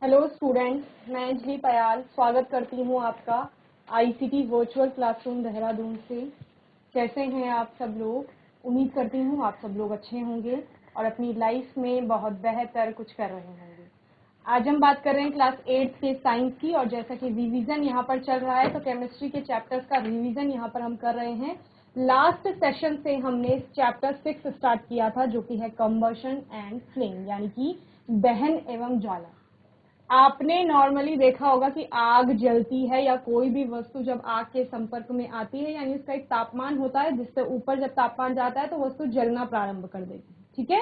Hello student, मैं अंजलि पयाल स्वागत करती हूँ आपका आईसीटी वर्चुअल क्लासरूम देहरादून से। कैसे हैं आप सब लोग? उम्मीद करती हूँ आप सब लोग अच्छे होंगे और अपनी लाइफ में बहुत बेहतर कुछ कर रहे होंगे। आज हम बात कर रहे हैं क्लास 8 के साइंस की, और जैसा कि रिवीजन यहाँ पर चल रहा है तो केमिस्ट्री के चैप्टर्स का रिवीजन यहाँ पर हम कर रहे हैं। लास्ट सेशन से हमने चैप्टर 6 स्टार्ट किया था, जो कि है कंबशन एंड फ्लेम, यानी कि दहन एवं ज्वाला। आपने नॉर्मली देखा होगा कि आग जलती है या कोई भी वस्तु जब आग के संपर्क में आती है, यानी उसका एक तापमान होता है जिससे ऊपर जब तापमान जाता है तो वस्तु जलना प्रारंभ कर देती है। ठीक है,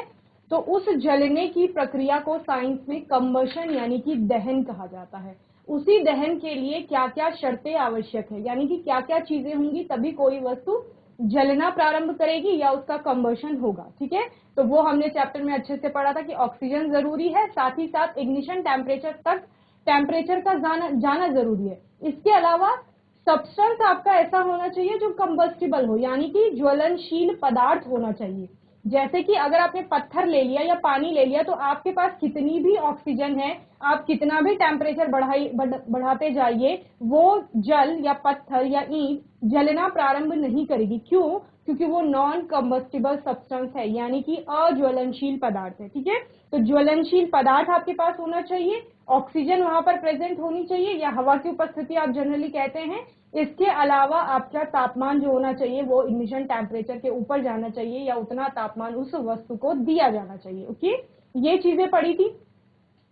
तो उस जलने की प्रक्रिया को साइंस में कंबशन यानी कि दहन कहा जाता है। उसी दहन के लिए क्या क्या शर्तें आवश्यक है, यानी कि क्या क्या चीजें होंगी तभी कोई वस्तु जलना प्रारंभ करेगी या उसका कंबशन होगा। ठीक है, तो वो हमने चैप्टर में अच्छे से पढ़ा था कि ऑक्सीजन जरूरी है, साथ ही साथ इग्निशन टेम्परेचर का जाना जरूरी है। इसके अलावा सब्सटेंस आपका ऐसा होना चाहिए जो कंबस्टिबल हो, यानी कि ज्वलनशील पदार्थ होना चाहिए। जैसे कि अगर आपने पत्थर ले लिया या पानी ले लिया तो आपके पास कितनी भी ऑक्सीजन है, आप कितना भी टेम्परेचर बढ़ाते जाइए, वो जल या पत्थर या ईंट जलना प्रारंभ नहीं करेगी। क्यों? क्योंकि वो नॉन कंबस्टिबल सब्सटेंस है, यानी कि अज्वलनशील पदार्थ है। ठीक है, तो ज्वलनशील पदार्थ आपके पास होना चाहिए, ऑक्सीजन वहां पर प्रेजेंट होनी चाहिए, या हवा की उपस्थिति आप जनरली कहते हैं। इसके अलावा आपका तापमान जो होना चाहिए वो इग्निशन टेम्परेचर के ऊपर जाना चाहिए, या उतना तापमान उस वस्तु को दिया जाना चाहिए। ओके, ये चीजें पढ़ी थी।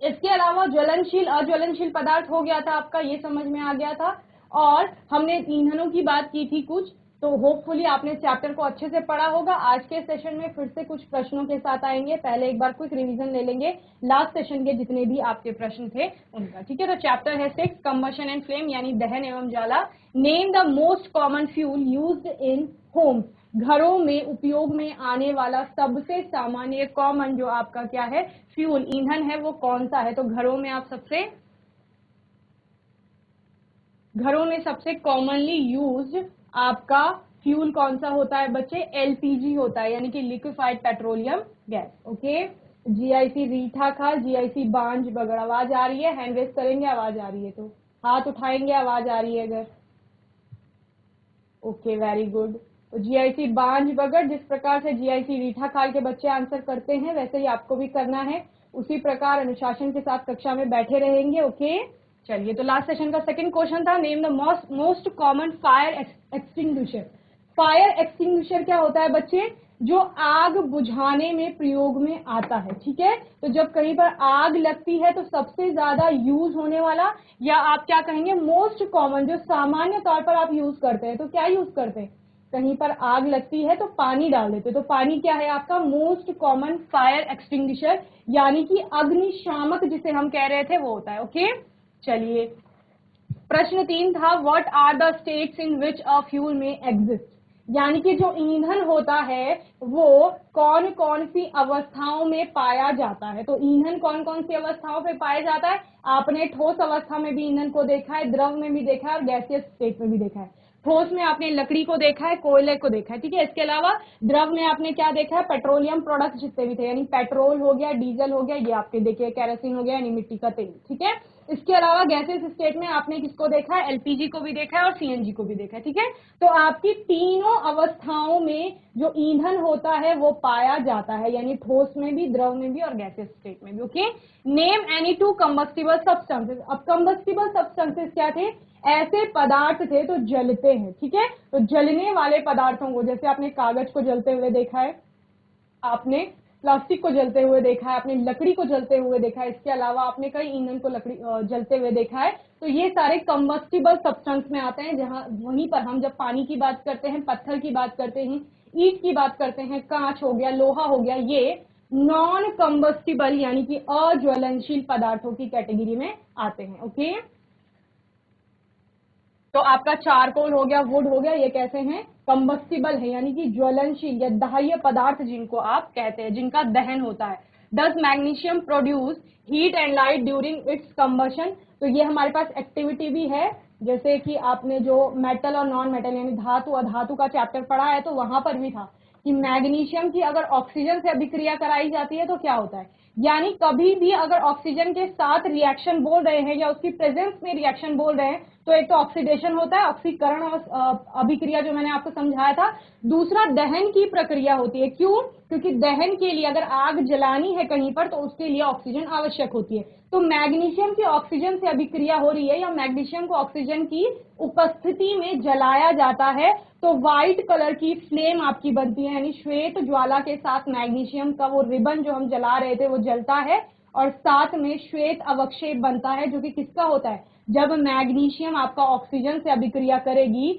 इसके अलावा ज्वलनशील अज्वलनशील पदार्थ हो गया था आपका, ये समझ में आ गया था। और हमने ईंधनों की बात की थी कुछ, तो होपफुली आपने चैप्टर को अच्छे से पढ़ा होगा। आज के सेशन में फिर से कुछ प्रश्नों के साथ आएंगे। पहले एक बार क्विक रिवीजन ले लेंगे लास्ट सेशन के जितने भी आपके प्रश्न थे उनका। ठीक है, तो चैप्टर है 6 कंबशन एंड फ्लेम, यानी दहन एवं ज्वाला। Name the most common fuel used in homes. घरों में उपयोग में आने वाला सबसे सामान्य कॉमन जो आपका क्या है फ्यूल ईंधन है वो कौन सा है? तो घरों में सबसे कॉमनली यूज्ड आपका फ्यूल कौन सा होता है बच्चे? एलपीजी होता है, यानी कि liquefied petroleum gas. Okay, GIC Reetha Khal, GIC बांझ बगड़। आवाज आ रही है? हैंड रेस करेंगे, आवाज आ रही है तो हाथ उठाएंगे, आवाज आ रही है अगर। Okay, very good. तो जीआईसी बांझ बगड़, जिस प्रकार से जीआईसी रीठा खाल के बच्चे आंसर करते हैं वैसे ही आपको भी करना है। उसी प्रकार अनुशासन के साथ कक्षा में बैठे रहेंगे। ओके, चलिए, तो लास्ट सेशन का सेकंड क्वेश्चन था name the most common fire extinguisher. Fire extinguisher क्या होता है बच्चे? जो आग बुझाने में प्रयोग में आता है। ठीक है, तो जब कहीं पर आग लगती है तो सबसे ज्यादा यूज होने वाला, या आप क्या कहेंगे मोस्ट कॉमन, जो सामान्य तौर पर आप यूज करते हैं, तो क्या यूज करते हैं? कहीं पर आग लगती है तो पानी डाल देते, तो पानी क्या है आपका मोस्ट कॉमन फायर एक्सटिंग्विशर, यानी कि अग्निशामक जिसे हम कह रहे थे वो होता है। ओके, चलिए, प्रश्न 3 था what are the states in which a fuel में एग्जिस्ट, यानी कि जो ईंधन होता है वो कौन कौन सी अवस्थाओं में पाया जाता है। तो ईंधन कौन कौन सी अवस्थाओं पे पाया जाता है? आपने ठोस अवस्था में भी ईंधन को देखा है, द्रव में भी देखा है और गैसियस स्टेट में भी देखा है। ठोस में आपने लकड़ी को देखा है, कोयले को देखा है। ठीक है, इसके अलावा द्रव में आपने क्या देखा है? पेट्रोलियम प्रोडक्ट जितने भी थे, यानी पेट्रोल हो गया, डीजल हो गया, ये आपके देखिए केरोसिन हो गया, यानी मिट्टी का तेल। ठीक है, इसके अलावा गैसेस स्टेट में आपने किसको देखा है? एलपीजी को भी देखा है और सीएनजी को भी देखा है। ठीक है, तो आपकी तीनों अवस्थाओं में जो ईंधन होता है वो पाया जाता है, यानी ठोस में भी, द्रव में भी और गैसेस स्टेट में भी। Okay, name any two combustible substances. अब कंबस्टिबल सब्सटेंसेस क्या थे? ऐसे पदार्थ थे तो जलते हैं। ठीक है, तो जलने वाले पदार्थों को, जैसे आपने कागज को जलते हुए देखा है, आपने प्लास्टिक को जलते हुए देखा है, आपने लकड़ी को जलते हुए देखा है, इसके अलावा आपने कई ईंधन को लकड़ी जलते हुए देखा है। तो ये सारे कंबस्टिबल सब्सटेंस में आते हैं। जहां वहीं पर हम जब पानी की बात करते हैं, पत्थर की बात करते हैं, ईंट की बात करते हैं, कांच हो गया, लोहा हो गया, ये नॉन कंबस्टिबल यानी कि अज्वलनशील पदार्थों की कैटेगरी में आते हैं। ओके, तो आपका चारकोल हो गया, वुड हो गया, ये कैसे हैं? कंबस्टिबल है, यानी कि ज्वलनशील या दाह्य पदार्थ जिनको आप कहते हैं, जिनका दहन होता है। Does magnesium produce heat and light during its combustion. तो ये हमारे पास एक्टिविटी भी है, जैसे कि आपने जो मेटल और नॉन मेटल यानी धातु अधातु का चैप्टर पढ़ा है तो वहां पर भी था कि मैग्नीशियम की अगर ऑक्सीजन से अभिक्रिया कराई जाती है तो क्या होता है? यानी कभी भी अगर ऑक्सीजन के साथ रिएक्शन बोल रहे हैं या उसकी प्रेजेंस में रिएक्शन बोल रहे हैं तो एक तो ऑक्सीडेशन होता है, ऑक्सीकरण और अभिक्रिया जो मैंने आपको समझाया था। दूसरा दहन की प्रक्रिया होती है। क्यों? क्योंकि दहन के लिए अगर आग जलानी है कहीं पर तो उसके लिए ऑक्सीजन आवश्यक होती है। तो मैग्नीशियम की ऑक्सीजन से अभिक्रिया हो रही है या मैग्नीशियम को ऑक्सीजन की उपस्थिति में जलाया जाता है तो व्हाइट कलर की फ्लेम आपकी बनती है, यानी श्वेत ज्वाला के साथ मैग्नीशियम का वो रिबन जो हम जला रहे थे वो जलता है और साथ में श्वेत अवक्षेप बनता है जो कि किसका होता है? जब मैग्नीशियम आपका ऑक्सीजन से अभिक्रिया करेगी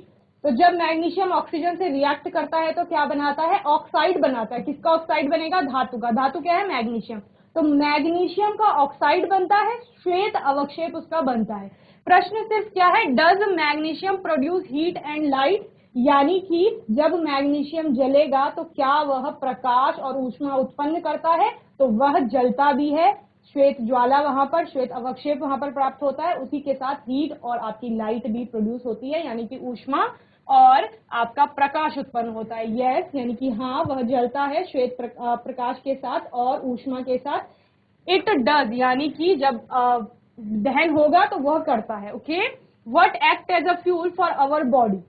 तो जब मैग्नीशियम ऑक्सीजन से रिएक्ट करता है तो क्या बनाता है? ऑक्साइड बनाता है। किसका ऑक्साइड बनेगा? धातु का। धातु क्या है? मैग्नीशियम। तो मैग्नीशियम का ऑक्साइड बनता है, श्वेत अवक्षेप उसका बनता है। प्रश्न सिर्फ क्या है? Does magnesium produce heat and light? यानी कि जब मैग्नीशियम जलेगा तो क्या वह प्रकाश और ऊष्मा उत्पन्न करता है? तो वह जलता भी है, श्वेत ज्वाला वहां पर, श्वेत अवक्षेप वहां पर प्राप्त होता है, उसी के साथ हीट और आपकी लाइट भी प्रोड्यूस होती है, यानी कि ऊष्मा और आपका प्रकाश उत्पन्न होता है। यस, यानी कि हाँ, वह जलता है श्वेत प्रकाश के साथ और ऊष्मा के साथ। इट डज, यानी कि जब दहन होगा तो वह करता है। Okay, what act as a fuel for our body?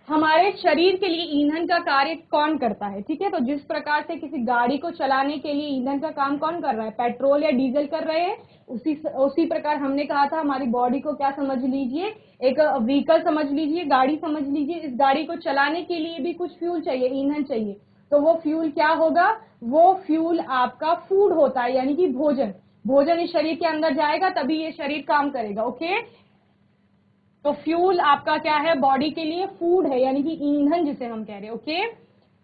हमारे शरीर के लिए ईंधन का कार्य कौन करता है? ठीक है, तो जिस प्रकार से किसी गाड़ी को चलाने के लिए ईंधन का काम कौन कर रहा है? पेट्रोल या डीजल कर रहे हैं। उसी प्रकार हमने कहा था हमारी बॉडी को क्या समझ लीजिए? एक व्हीकल समझ लीजिए, गाड़ी समझ लीजिए। इस गाड़ी को चलाने के लिए भी कुछ फ्यूल चाहिए, ईंधन चाहिए। तो वो फ्यूल क्या होगा? वो फ्यूल आपका फूड होता है, यानी कि भोजन। भोजन इस शरीर के अंदर जाएगा तभी ये शरीर काम करेगा। ओके, तो फ्यूल आपका क्या है? बॉडी के लिए फूड है, यानी कि ईंधन जिसे हम कह रहे हैं। Okay,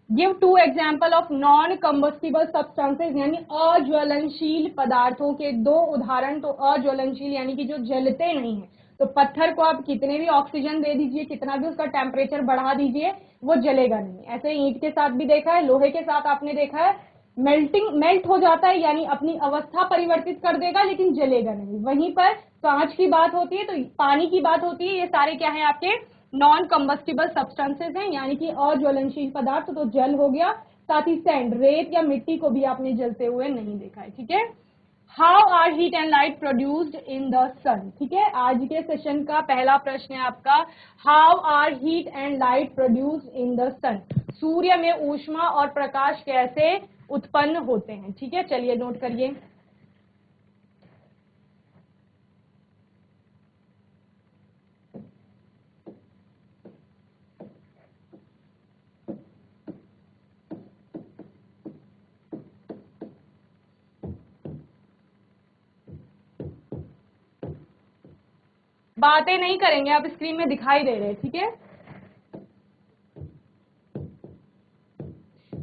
give two example of non combustible substances, यानी अज्वलनशील पदार्थों के दो उदाहरण। तो अज्वलनशील यानी कि जो जलते नहीं है। तो पत्थर को आप कितने भी ऑक्सीजन दे दीजिए, कितना भी उसका टेम्परेचर बढ़ा दीजिए, वो जलेगा नहीं। ऐसे ईंट के साथ भी देखा है, लोहे के साथ आपने देखा है, मेल्ट हो जाता है, यानी अपनी अवस्था परिवर्तित कर देगा लेकिन जलेगा नहीं। वहीं पर कांच की बात होती है, तो पानी की बात होती है, ये सारे क्या है? आपके नॉन कंबस्टिबल सब्सटेंसेज हैं, यानी कि अज्वलनशील पदार्थ। तो जल हो गया। साथ ही सैंड, रेत या मिट्टी को भी आपने जलते हुए नहीं देखा है। ठीक है, how are heat and light produced in the sun? ठीक है, आज के सेशन का पहला प्रश्न है आपका, how are heat and light produced in the sun? सूर्य में ऊष्मा और प्रकाश कैसे उत्पन्न होते हैं? ठीक है, चलिए नोट करिए। बातें नहीं करेंगे, आप स्क्रीन में दिखाई दे रहे हैं। ठीक है,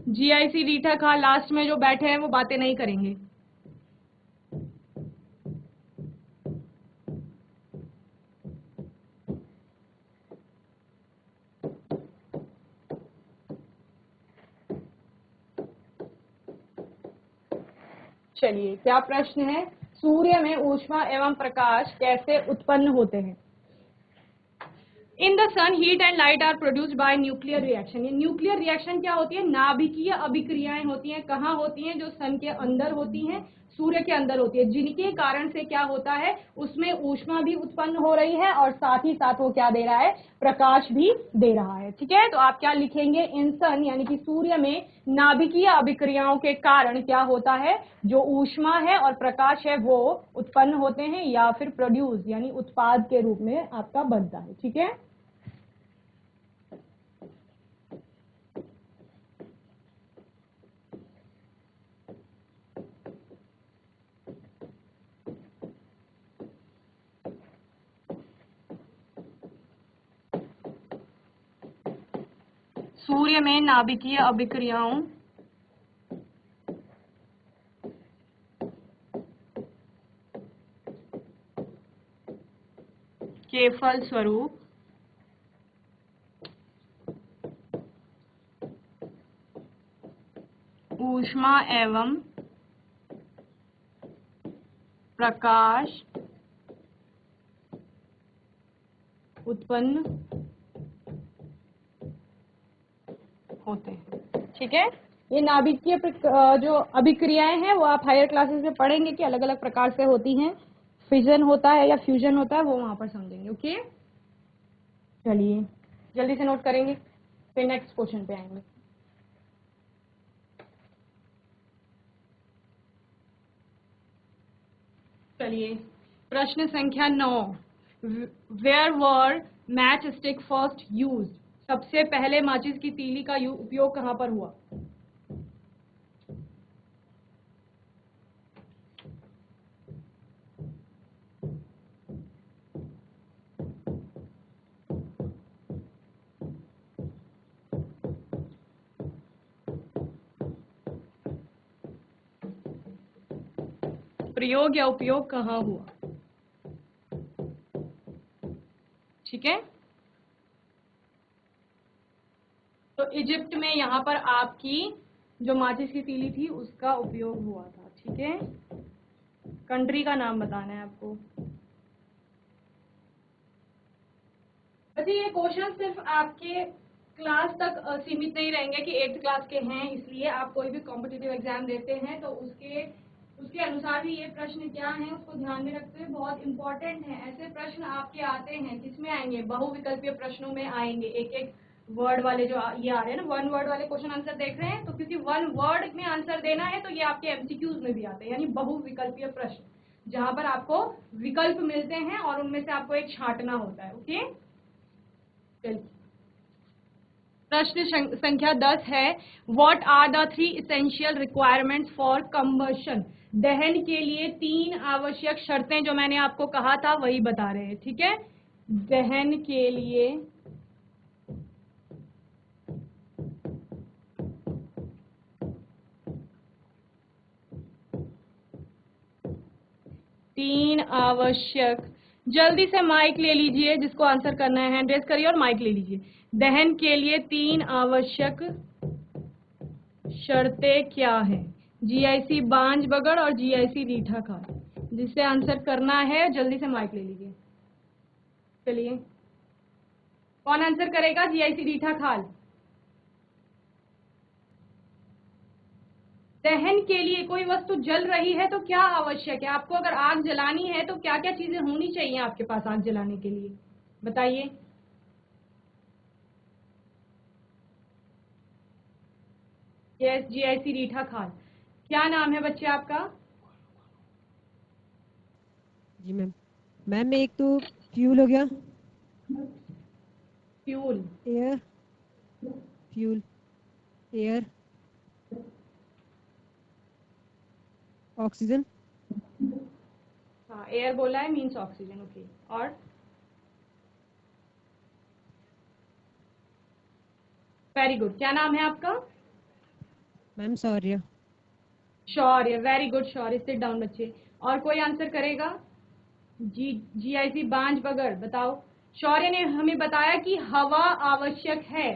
जीआईसी रीठा खा लास्ट में जो बैठे हैं वो बातें नहीं करेंगे। चलिए, क्या प्रश्न है? सूर्य में ऊष्मा एवं प्रकाश कैसे उत्पन्न होते हैं? In the sun heat and light are produced by nuclear reaction. ये न्यूक्लियर रिएक्शन क्या होती है? नाभिकीय अभिक्रियाएं होती हैं। कहाँ होती हैं? जो सन के अंदर होती हैं, सूर्य के अंदर होती है, जिनके कारण से क्या होता है? उसमें ऊष्मा भी उत्पन्न हो रही है और साथ ही साथ वो क्या दे रहा है? प्रकाश भी दे रहा है। ठीक है, तो आप क्या लिखेंगे? इन सन यानी कि सूर्य में नाभिकीय अभिक्रियाओं के कारण क्या होता है? जो ऊष्मा है और प्रकाश है वो उत्पन्न होते हैं या फिर प्रोड्यूस यानी उत्पाद के रूप में आपका बनता है। ठीक है, सूर्य में नाभिकीय अभिक्रियाओं के फलस्वरूप ऊष्मा एवं प्रकाश उत्पन्न होते हैं। ठीक है, ये नाभिकीय जो अभिक्रियाएं हैं वो आप हायर क्लासेस में पढ़ेंगे कि अलग अलग प्रकार से होती हैं, फिजन होता है या फ्यूजन होता है, वो वहां पर समझेंगे। ओके, चलिए जल्दी से नोट करेंगे, फिर नेक्स्ट क्वेश्चन पे आएंगे। चलिए प्रश्न संख्या 9, where were match stick first used, सबसे पहले माचिस की तीली का उपयोग कहां पर हुआ? प्रयोग या उपयोग कहां हुआ? ठीक है, तो इजिप्ट में यहां पर आपकी जो माचिस की तीली थी उसका उपयोग हुआ था। ठीक है, कंट्री का नाम बताना है आपको। वैसे ये क्वेश्चन सिर्फ आपके क्लास तक सीमित नहीं रहेंगे कि 8th क्लास के हैं, इसलिए आप कोई भी कॉम्पिटिटिव एग्जाम देते हैं तो उसके अनुसार भी ये प्रश्न क्या है उसको ध्यान में रखते हुए बहुत इंपॉर्टेंट है। ऐसे प्रश्न आपके आते हैं, किसमें आएंगे? बहुविकल्पीय प्रश्नों में आएंगे। एक एक वर्ड वाले जो ये आ रहे हैं ना, 1 वर्ड वाले क्वेश्चन आंसर देख रहे हैं, तो क्योंकि 1 वर्ड में आंसर देना है तो ये आपके एमसीक्यूज में भी आते हैं, यानी बहुविकल्पीय प्रश्न जहां पर आपको विकल्प मिलते हैं और उनमें से आपको एक छांटना होता है। ओके, प्रश्न संख्या 10 है, what are the 3 essential requirements for combustion, दहन के लिए 3 आवश्यक शर्तें जो मैंने आपको कहा था वही बता रहे हैं। ठीक है, दहन के लिए 3 आवश्यक, जल्दी से माइक ले लीजिए, जिसको आंसर करना है हैंड रेज करिए और माइक ले लीजिए। दहन के लिए 3 आवश्यक शर्तें क्या है? जीआईसी बांज बगड़ और जीआईसी रीठा खाल, जिससे आंसर करना है जल्दी से माइक ले लीजिए। चलिए, कौन आंसर करेगा? जीआईसी रीठा खाल। दहन के लिए कोई वस्तु जल रही है तो क्या आवश्यक है? आपको अगर आग जलानी है तो क्या क्या चीजें होनी चाहिए आपके पास आग जलाने के लिए, बताइए। यस, जीआईसी रीठा खाल। क्या नाम है बच्चे आपका? जी मैम। मैम एक तो फ्यूल हो गया, fuel, air, fuel, air, oxygen. हाँ एयर बोला है, मीन्स ऑक्सीजन। ओके, और वेरी गुड, क्या नाम है आपका? मैम सौर्य। शौर्य, वेरी गुड शौर्य, सिट डाउन बच्चे। और कोई आंसर करेगा? जीआईसी बांज बगड़, बताओ। शौर्य ने हमें बताया कि हवा आवश्यक है,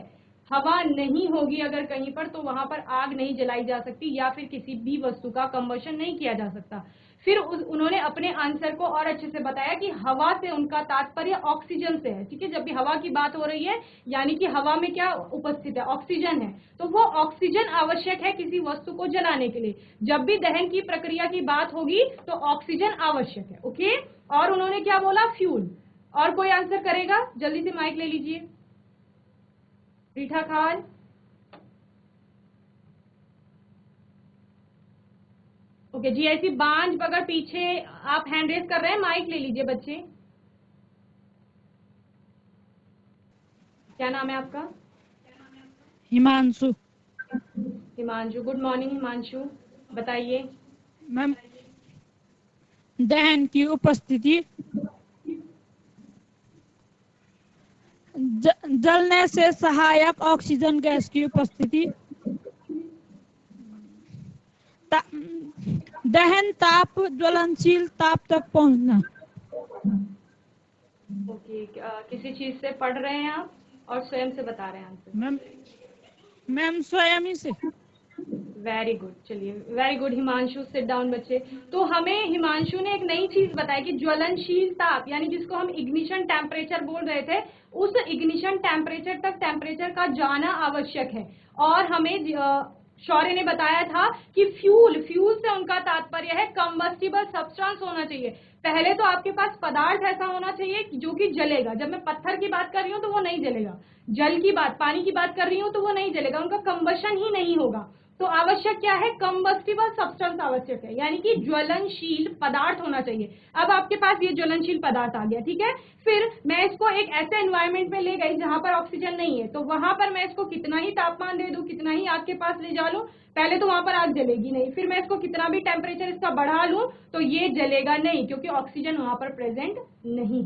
हवा नहीं होगी अगर कहीं पर तो वहां पर आग नहीं जलाई जा सकती या फिर किसी भी वस्तु का कंबशन नहीं किया जा सकता। फिर उन्होंने अपने आंसर को और अच्छे से बताया कि हवा से उनका तात्पर्य ऑक्सीजन से है। ठीक है, जब भी हवा की बात हो रही है यानी कि हवा में क्या उपस्थित है? ऑक्सीजन है, तो वो ऑक्सीजन आवश्यक है किसी वस्तु को जलाने के लिए। जब भी दहन की प्रक्रिया की बात होगी तो ऑक्सीजन आवश्यक है। ओके, और उन्होंने क्या बोला? फ्यूल। और कोई आंसर करेगा? जल्दी से माइक ले लीजिए, रीठा खान। ओके, जीआईसी बांज बगड़ पीछे आप हैंड रेस कर रहे हैं, माइक ले लीजिए बच्चे। क्या नाम है आपका? हिमांशु। हिमांशु, गुड मॉर्निंग हिमांशु, बताइए। मैम दहन की उपस्थिति, जलने से सहायक ऑक्सीजन गैस की उपस्थिति, दहन ताप, ज्वलनशील ताप तक पहुंचना। ओके, किसी चीज से पढ़ रहे हैं आप और स्वयं से बता रहे हैं आंसर? मैम स्वयं ही से। वेरी गुड, चलिए very good Himanshu, sit down बच्चे। तो हमें हिमांशु ने एक नई चीज बताई कि ज्वलनशील ताप, यानी जिसको हम इग्निशन टेम्परेचर बोल रहे थे, उस इग्निशन टेम्परेचर तक टेम्परेचर का जाना आवश्यक है। और हमें शौर्य ने बताया था कि फ्यूल से उनका तात्पर्य है कंबस्टिबल सब्सटेंस होना चाहिए। पहले तो आपके पास पदार्थ ऐसा होना चाहिए जो कि जलेगा। जब मैं पत्थर की बात कर रही हूँ तो वो नहीं जलेगा, जल की बात, पानी की बात कर रही हूँ तो वो नहीं जलेगा, उनका कंबशन ही नहीं होगा। तो आवश्यक क्या है? कंबस्टिबल सब्सटेंस आवश्यक है, यानी कि ज्वलनशील पदार्थ होना चाहिए। अब आपके पास ये ज्वलनशील पदार्थ आ गया, ठीक है। फिर मैं इसको एक ऐसे एनवायरमेंट में ले गई जहां पर ऑक्सीजन नहीं है, तो वहां पर मैं इसको कितना ही तापमान दे दूं, कितना ही आग के पास ले जा लूं, पहले तो वहां पर आग जलेगी नहीं। फिर मैं इसको कितना भी टेम्परेचर इसका बढ़ा लूं तो ये जलेगा नहीं, क्योंकि ऑक्सीजन वहां पर प्रेजेंट नहीं।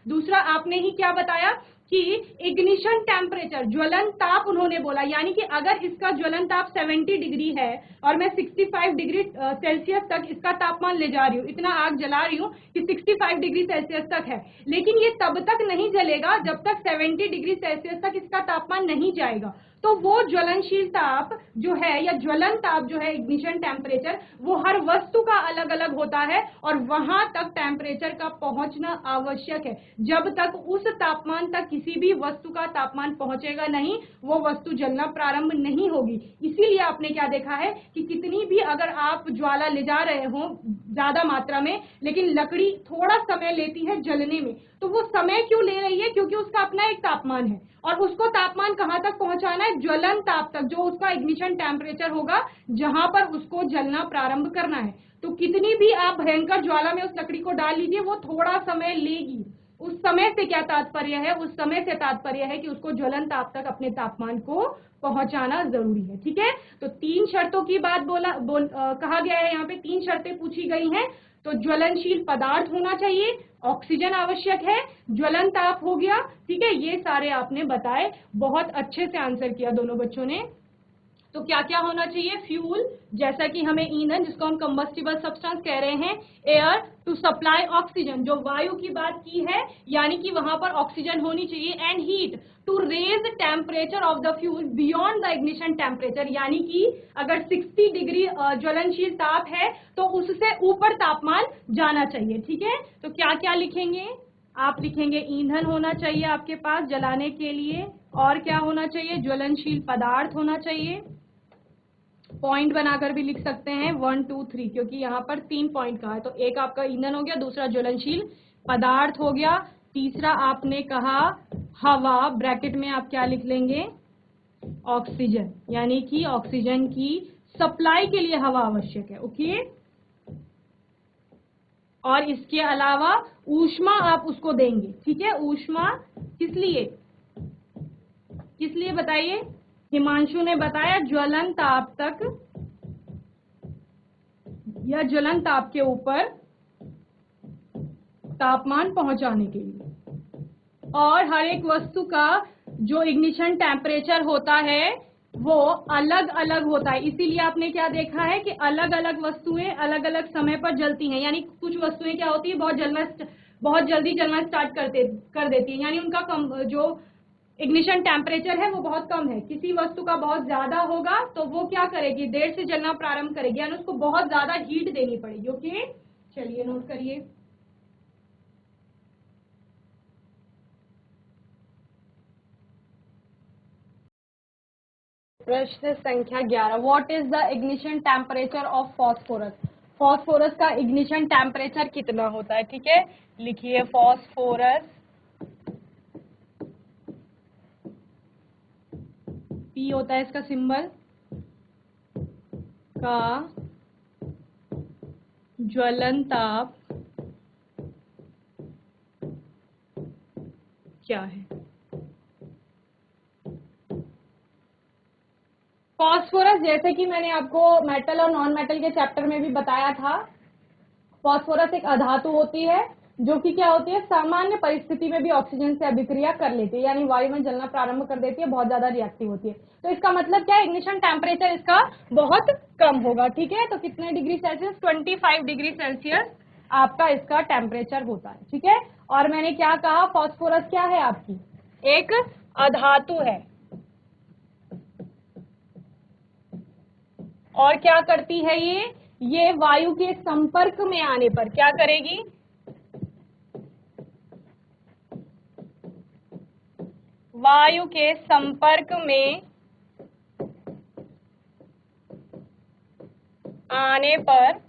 दूसरा आपने ही क्या बताया कि इग्निशन टेम्परेचर, ज्वलन ताप उन्होंने बोला, यानी कि अगर इसका ज्वलन ताप 70 डिग्री है और मैं 65 डिग्री सेल्सियस तक इसका तापमान ले जा रही हूँ, इतना आग जला रही हूँ कि 65 डिग्री सेल्सियस तक है, लेकिन ये तब तक नहीं जलेगा जब तक 70 डिग्री सेल्सियस तक इसका तापमान नहीं जाएगा। तो वो ज्वलनशील ताप जो है, या ज्वलन ताप जो है, इग्निशन टेम्परेचर, वो हर वस्तु का अलग अलग होता है और वहां तक टेम्परेचर का पहुंचना आवश्यक है। जब तक उस तापमान तक किसी भी वस्तु का तापमान पहुंचेगा नहीं, वो वस्तु जलना प्रारंभ नहीं होगी। इसीलिए आपने क्या देखा है कि कितनी भी अगर आप ज्वाला ले जा रहे हो ज्यादा मात्रा में, लेकिन लकड़ी थोड़ा समय लेती है जलने में, तो वो समय क्यों ले रही है? क्योंकि उसका अपना एक तापमान है और उसको तापमान कहां तक पहुंचाना है? ज्वलन ताप तक, जो उसका इग्निशन टेम्परेचर होगा जहां पर उसको जलना प्रारंभ करना है। तो कितनी भी आप भयंकर ज्वाला में उस लकड़ी को डाल लीजिए, वो थोड़ा समय लेगी। उस समय से क्या तात्पर्य है? उस समय से तात्पर्य है कि उसको ज्वलन ताप तक अपने तापमान को पहुंचाना जरूरी है, ठीक है। तो 3 शर्तों की बात कहा गया है, यहाँ पे 3 शर्तें पूछी गई हैं। तो ज्वलनशील पदार्थ होना चाहिए, ऑक्सीजन आवश्यक है, ज्वलन ताप हो गया, ठीक है। ये सारे आपने बताए, बहुत अच्छे से आंसर किया दोनों बच्चों ने। तो क्या क्या होना चाहिए? फ्यूल, जैसा कि हमें ईंधन, जिसको हम कंबस्टिबल सब्सटेंस कह रहे हैं। एयर टू सप्लाई ऑक्सीजन, जो वायु की बात की है, यानी कि वहां पर ऑक्सीजन होनी चाहिए। And heat to raise temperature of the fuel beyond the ignition temperature, यानी कि अगर 60 डिग्री ज्वलनशील ताप है तो उससे ऊपर तापमान जाना चाहिए, ठीक है। तो क्या क्या लिखेंगे आप? लिखेंगे ईंधन होना चाहिए आपके पास जलाने के लिए, और क्या होना चाहिए? ज्वलनशील पदार्थ होना चाहिए। पॉइंट बनाकर भी लिख सकते हैं 1 2 3, क्योंकि यहाँ पर 3 पॉइंट कहा है। तो एक आपका ईंधन हो गया, दूसरा ज्वलनशील पदार्थ हो गया, तीसरा आपने कहा हवा, ब्रैकेट में आप क्या लिख लेंगे? ऑक्सीजन, यानी कि ऑक्सीजन की सप्लाई के लिए हवा आवश्यक है, ओके। और इसके अलावा ऊष्मा आप उसको देंगे, ठीक है। ऊष्मा किस लिए बताइए? हिमांशु ने बताया ज्वलन ताप तक या ज्वलन ताप के ऊपर तापमान पहुंचाने के लिए। और हर एक वस्तु का जो इग्निशन टेम्परेचर होता है वो अलग अलग होता है। इसीलिए आपने क्या देखा है कि अलग अलग वस्तुएं अलग अलग समय पर जलती हैं। यानी कुछ वस्तुएं क्या होती है, बहुत जल्दी जलना स्टार्ट कर देती है, यानी उनका जो इग्निशन टेम्परेचर है वो बहुत कम है। किसी वस्तु का बहुत ज्यादा होगा तो वो क्या करेगी? देर से जलना प्रारंभ करेगी, यानी उसको बहुत ज्यादा हीट देनी पड़ेगी, ओके। चलिए नोट करिए। प्रश्न संख्या 11, what is the ignition temperature of phosphorus? Phosphorus का इग्निशन टेम्परेचर कितना होता है? ठीक है, लिखिए फॉस्फोरस P होता है इसका सिंबल, का ज्वलन ताप क्या है? फॉस्फोरस, जैसे कि मैंने आपको मेटल और नॉन मेटल के चैप्टर में भी बताया था, फॉस्फोरस एक अधातु होती है जो कि क्या होती है, सामान्य परिस्थिति में भी ऑक्सीजन से अभिक्रिया कर लेती है, यानी वायु में जलना प्रारंभ कर देती है, बहुत ज्यादा रिएक्टिव होती है। तो इसका मतलब क्या है? इग्निशन टेम्परेचर इसका बहुत कम होगा, ठीक है। तो कितने डिग्री सेल्सियस? 25 डिग्री सेल्सियस आपका इसका टेम्परेचर होता है, ठीक है। और मैंने क्या कहा, फॉस्फोरस क्या है? आपकी एक अधातु है। और क्या करती है ये वायु के संपर्क में आने पर क्या करेगी? वायु के संपर्क में आने पर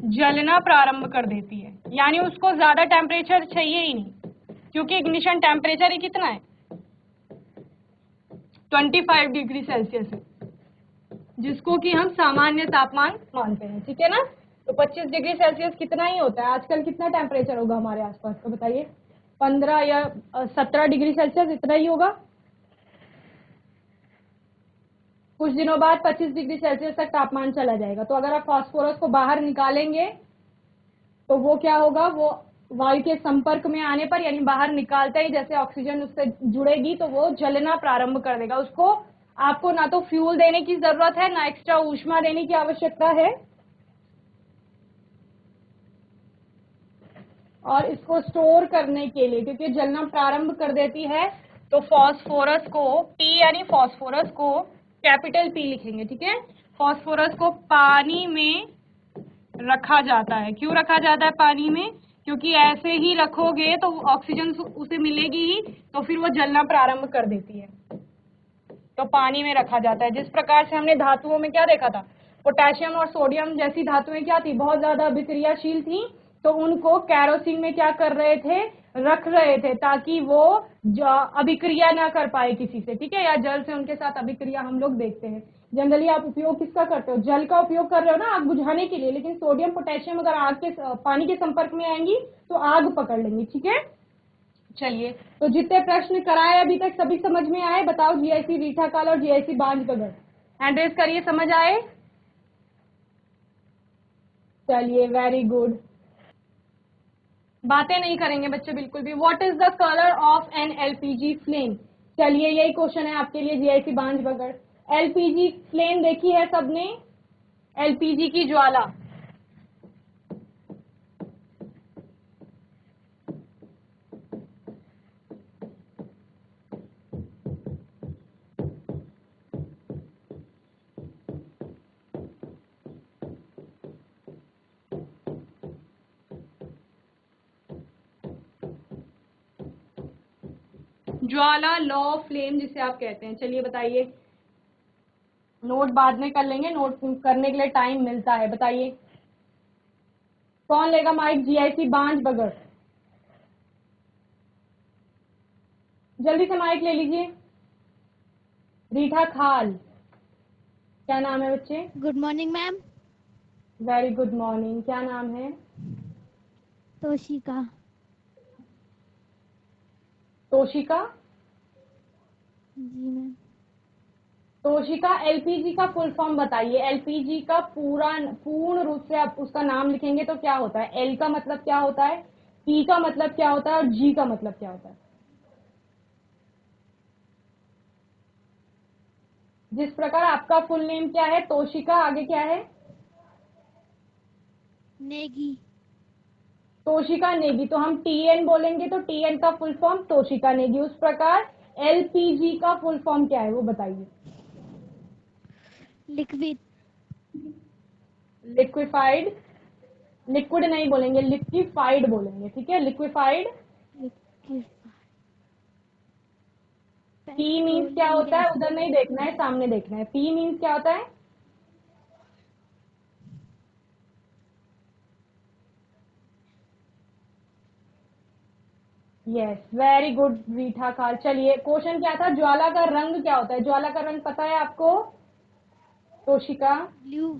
जलना प्रारंभ कर देती है, यानी उसको ज्यादा टेम्परेचर चाहिए ही नहीं, क्योंकि इग्निशन टेम्परेचर ही कितना है 25 डिग्री सेल्सियस है, जिसको कि हम सामान्य तापमान मानते हैं, ठीक है ना। तो 25 डिग्री सेल्सियस कितना ही होता है, आजकल कितना टेम्परेचर होगा हमारे आसपास, तो बताइए 15 या 17 डिग्री सेल्सियस, इतना ही होगा। कुछ दिनों बाद 25 डिग्री सेल्सियस तक तापमान चला जाएगा। तो अगर आप फास्फोरस को बाहर निकालेंगे तो वो क्या होगा, वो वायु के संपर्क में आने पर, यानी बाहर निकालते ही जैसे ऑक्सीजन उससे जुड़ेगी तो वो जलना प्रारंभ कर देगा। उसको आपको ना तो फ्यूल देने की जरूरत है, ना एक्स्ट्रा ऊष्मा देने की आवश्यकता है, और इसको स्टोर करने के लिए, क्योंकि जलना प्रारंभ कर देती है, तो फास्फोरस को, पी यानी फास्फोरस को कैपिटल पी लिखेंगे, ठीक है। फास्फोरस को पानी में रखा जाता है। क्यों रखा जाता है पानी में, क्योंकि ऐसे ही रखोगे तो ऑक्सीजन उसे मिलेगी ही, तो फिर वो जलना प्रारंभ कर देती है, तो पानी में रखा जाता है। जिस प्रकार से हमने धातुओं में क्या देखा था, पोटेशियम और सोडियम जैसी धातुएं क्या थी, बहुत ज्यादा अभिक्रियाशील थी, तो उनको कैरोसिन में क्या कर रहे थे, रख रहे थे, ताकि वो अभिक्रिया ना कर पाए किसी से, ठीक है, या जल से उनके साथ अभिक्रिया हम लोग देखते हैं। जनरली आप उपयोग किसका करते हो, जल का उपयोग कर रहे हो ना आग बुझाने के लिए, लेकिन सोडियम पोटेशियम अगर आग के पानी के संपर्क में आएंगी तो आग पकड़ लेंगी, ठीक है। चलिए, तो जितने प्रश्न कराए अभी तक सभी समझ में आए, बताओ जीआईसी रीठा काल और जीआईसी बांजबगड़, हैंड रेज करिए, समझ आए। चलिए, वेरी गुड। बातें नहीं करेंगे बच्चे बिल्कुल भी। What is the colour of an LPG flame, चलिए यही क्वेश्चन है आपके लिए जीआईसी बांजबगड़। एलपीजी फ्लेम देखी है सबने, एलपीजी की ज्वाला, ज्वाला लॉ फ्लेम जिसे आप कहते हैं। चलिए बताइए, नोट बाद में कर लेंगे, नोट करने के लिए टाइम मिलता है। बताइए कौन लेगा माइक, जीआईसी बांजबगड़, जल्दी से माइक ले लीजिए। रीठा खाल, क्या नाम है बच्चे? Good morning ma'am. Very good morning, क्या नाम है? तोशिका। तोशिका, जी मैम। तोशिका, एलपीजी का फुल फॉर्म बताइए। एलपीजी का पूर्ण रूप से आप उसका नाम लिखेंगे तो क्या होता है, एल का मतलब क्या होता है, पी का मतलब क्या होता है, और जी का मतलब क्या होता है। जिस प्रकार आपका फुल नेम क्या है तोशिका, आगे क्या है? नेगी। तोशिका नेगी, तो हम टीएन बोलेंगे तो टीएन का फुल फॉर्म तोशिका नेगी। उस प्रकार एलपीजी का फुल फॉर्म क्या है वो बताइए। लिक्विड। लिक्विफाइड, लिक्विड नहीं बोलेंगे, लिक्विफाइड बोलेंगे, ठीक है, लिक्विफाइड। पी मीन्स क्या होता है, उधर नहीं देखना है, सामने देखना है। पी मीन्स क्या होता है? यस, वेरी गुड रीठा खाल। चलिए, क्वेश्चन क्या था, ज्वाला का रंग क्या होता है, ज्वाला का रंग पता है आपको तोशिका? ब्लू।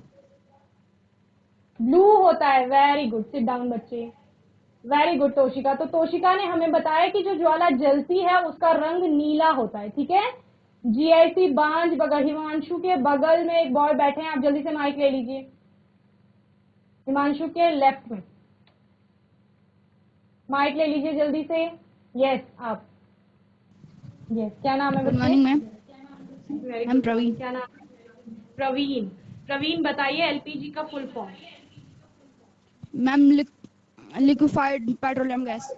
ब्लू होता है, वेरी गुड, सिट डाउन बच्चे, वेरी गुड तोशिका। तो तोशिका ने हमें बताया कि जो ज्वाला जलती है उसका रंग नीला होता है, ठीक है। जीआईसी बांजबगड़, हिमांशु के बगल में एक बॉय बैठे हैं, आप जल्दी से माइक ले लीजिए, हिमांशु के लेफ्ट में माइक ले लीजिए जल्दी से। यस, आप, यस, क्या नाम है बच्चे? Good morning ma'am. Very ma'am good, Praveen. क्या नाम है? प्रवीण। प्रवीण बताइए एलपीजी का full form. Ma'am liquefied petroleum gas.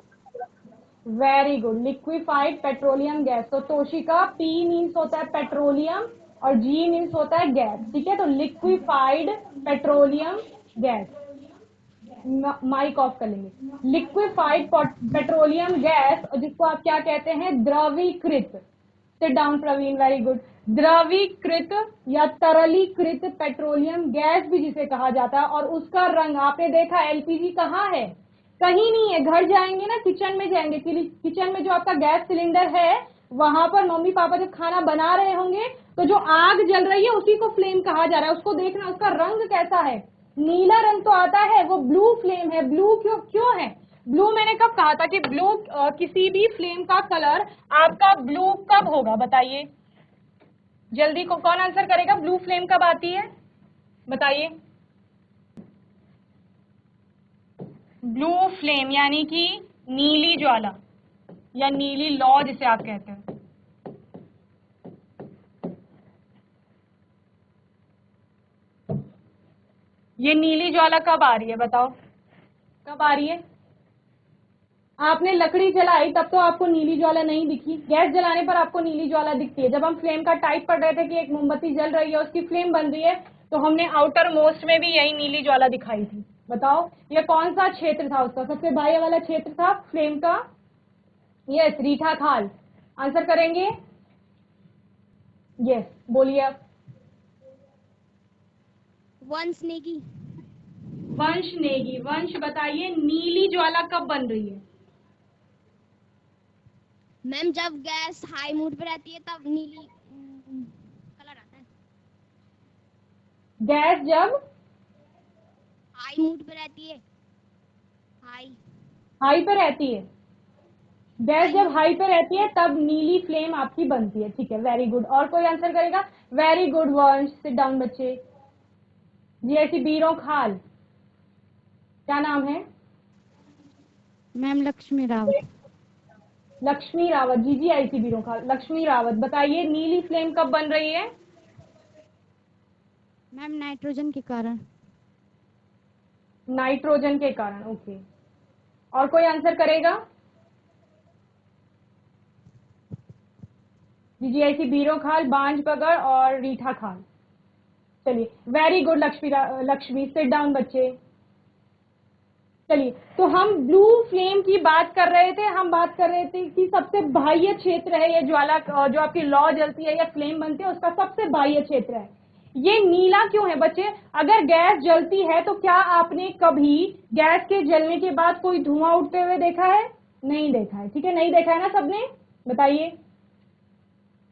Very good, liquefied petroleum gas. तो तोशिका पी मीन्स होता है पेट्रोलियम और जी मीन्स होता है गैस, ठीक है। तो liquefied petroleum gas, mic off कर लेंगे। लिक्विफाइड पेट्रोलियम गैस, जिसको आप क्या कहते हैं, द्रवीकृत, sit down Praveen, very good. द्रवीकृत या तरलीकृत पेट्रोलियम गैस भी जिसे कहा जाता है, और उसका रंग आपने देखा एलपीजी कहाँ है, कहीं नहीं है। घर जाएंगे ना, किचन में जाएंगे, किचन में जो आपका गैस सिलेंडर है वहां पर मम्मी पापा जब खाना बना रहे होंगे तो जो आग जल रही है उसी को फ्लेम कहा जा रहा है। उसको देखना उसका रंग कैसा है, नीला रंग तो आता है, वो ब्लू फ्लेम है। ब्लू क्यों है ब्लू? मैंने कब कहा था कि ब्लू किसी भी फ्लेम का कलर आपका ब्लू कब होगा, बताइए जल्दी। कौन आंसर करेगा? ब्लू फ्लेम कब आती है बताइए। ब्लू फ्लेम यानी कि नीली ज्वाला या नीली लौ जिसे आप कहते हैं। ये नीली ज्वाला कब आ रही है बताओ, कब आ रही है? आपने लकड़ी जलाई तब तो आपको नीली ज्वाला नहीं दिखी, गैस जलाने पर आपको नीली ज्वाला दिखती है। जब हम फ्लेम का टाइप पढ़ रहे थे कि एक मोमबत्ती जल रही है उसकी फ्लेम बन रही है, तो हमने आउटर मोस्ट में भी यही नीली ज्वाला दिखाई थी। बताओ ये कौन सा क्षेत्र था उसका, सबसे बाह्य वाला क्षेत्र था फ्लेम का? यस, रीठा खाल। आंसर करेंगे? यस, बोलिए आप। वंश नेगी। वंश नेगी। वंश बताइए नीली ज्वाला कब बन रही है? मैम जब गैस हाई मूड पे रहती है तब नीली कलर आता है। गैस जब हाई मूड पे रहती है, हाई पे रहती है, गैस जब हाई पे रहती है तब नीली फ्लेम आपकी बनती है। ठीक है, वेरी गुड। और कोई आंसर करेगा? वेरी गुड वंश, सिट डाउन बच्चे। जी ऐसी बीरों खाल, क्या नाम है? मैम लक्ष्मी रावत। लक्ष्मी रावत। जी ऐसी बीरों खाल, लक्ष्मी रावत बताइए नीली फ्लेम कब बन रही है? मैम नाइट्रोजन के कारण। नाइट्रोजन के कारण। ओके, और कोई आंसर करेगा? जी ऐसी बीरों खाल, बांझ बगड़ और रीठा खाल। चलिए very good Lakshmi, sit down बच्चे। चलिए, तो हम ब्लू फ्लेम की बात कर रहे थे, हम बात कर रहे थे कि सबसे बाह्य क्षेत्र है ये ज्वाला, जो आपकी लौ जलती है या फ्लेम बनती है उसका सबसे बाह्य क्षेत्र है। ये नीला क्यों है बच्चे? अगर गैस जलती है तो क्या आपने कभी गैस के जलने के बाद कोई धुआं उठते हुए देखा है? नहीं देखा है। ठीक है, नहीं देखा है ना सबने, बताइए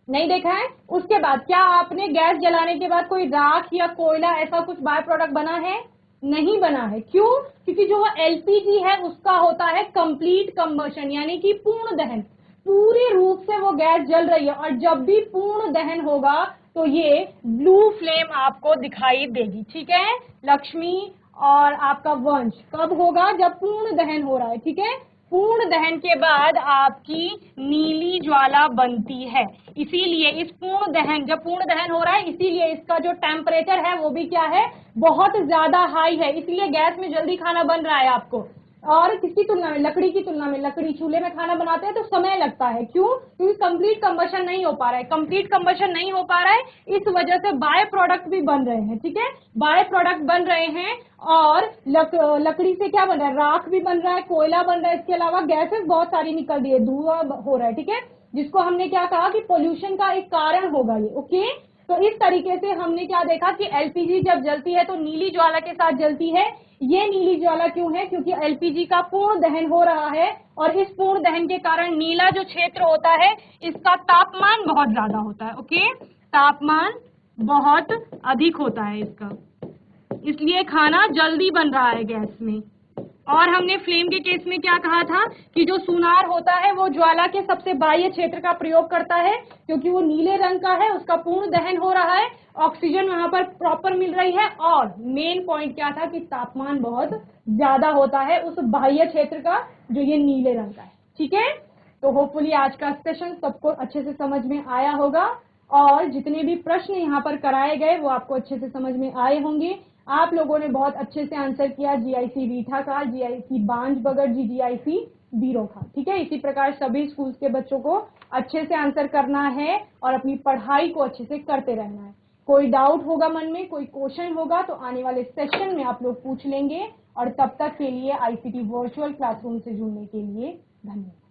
नहीं देखा है। उसके बाद क्या आपने गैस जलाने के बाद कोई राख या कोयला ऐसा कुछ बाय प्रोडक्ट बना है? नहीं बना है। क्यों? क्योंकि जो एलपीजी है उसका होता है कंप्लीट कंबशन, यानी कि पूर्ण दहन, पूरे रूप से वो गैस जल रही है। और जब भी पूर्ण दहन होगा तो ये ब्लू फ्लेम आपको दिखाई देगी। ठीक है लक्ष्मी और आपका वंश, कब होगा? जब पूर्ण दहन हो रहा है। ठीक है, पूर्ण दहन के बाद आपकी नीली ज्वाला बनती है। इसीलिए इस पूर्ण दहन, जब पूर्ण दहन हो रहा है इसीलिए इसका जो टेम्परेचर है वो भी क्या है? बहुत ज्यादा हाई है। इसलिए गैस में जल्दी खाना बन रहा है आपको। और किसकी तुलना में? लकड़ी की तुलना में। लकड़ी चूल्हे में खाना बनाते हैं तो समय लगता है। क्यों? क्योंकि कंप्लीट कंबशन नहीं हो पा रहा है। कंप्लीट कंबशन नहीं हो पा रहा है, इस वजह से बाय प्रोडक्ट भी बन रहे हैं। ठीक है, बाय प्रोडक्ट बन रहे हैं। और लकड़ी से क्या बन रहा है? राख भी बन रहा है, कोयला बन रहा है, इसके अलावा गैसेस बहुत सारी निकल रही है, धुआं हो रहा है। ठीक है, जिसको हमने क्या कहा कि पोल्यूशन का एक कारण होगा ये। ओके, तो इस तरीके से हमने क्या देखा कि एलपीजी जब जलती है तो नीली ज्वाला के साथ जलती है। ये नीली ज्वाला क्यों है? क्योंकि एलपीजी का पूर्ण दहन हो रहा है, और इस पूर्ण दहन के कारण नीला जो क्षेत्र होता है इसका तापमान बहुत ज्यादा होता है। ओके, तापमान बहुत अधिक होता है इसका, इसलिए खाना जल्दी बन रहा है गैस में। और हमने फ्लेम के केस में क्या कहा था कि जो सुनार होता है वो ज्वाला के सबसे बाह्य क्षेत्र का प्रयोग करता है, क्योंकि वो नीले रंग का है, उसका पूर्ण दहन हो रहा है, ऑक्सीजन वहां पर प्रॉपर मिल रही है, और मेन पॉइंट क्या था कि तापमान बहुत ज्यादा होता है उस बाह्य क्षेत्र का जो ये नीले रंग का है। ठीक है, तो होपफुली आज का सेशन सबको अच्छे से समझ में आया होगा, और जितने भी प्रश्न यहाँ पर कराए गए वो आपको अच्छे से समझ में आए होंगे। आप लोगों ने बहुत अच्छे से आंसर किया। जीआईसी रीठा का, जीआईसी बांझ बगड़, जीआईसी बीरो का। ठीक है, इसी प्रकार सभी स्कूल्स के बच्चों को अच्छे से आंसर करना है और अपनी पढ़ाई को अच्छे से करते रहना है। कोई डाउट होगा मन में, कोई क्वेश्चन होगा तो आने वाले सेशन में आप लोग पूछ लेंगे। और तब तक के लिए आईसीटी वर्चुअल क्लासरूम से जुड़ने के लिए धन्यवाद।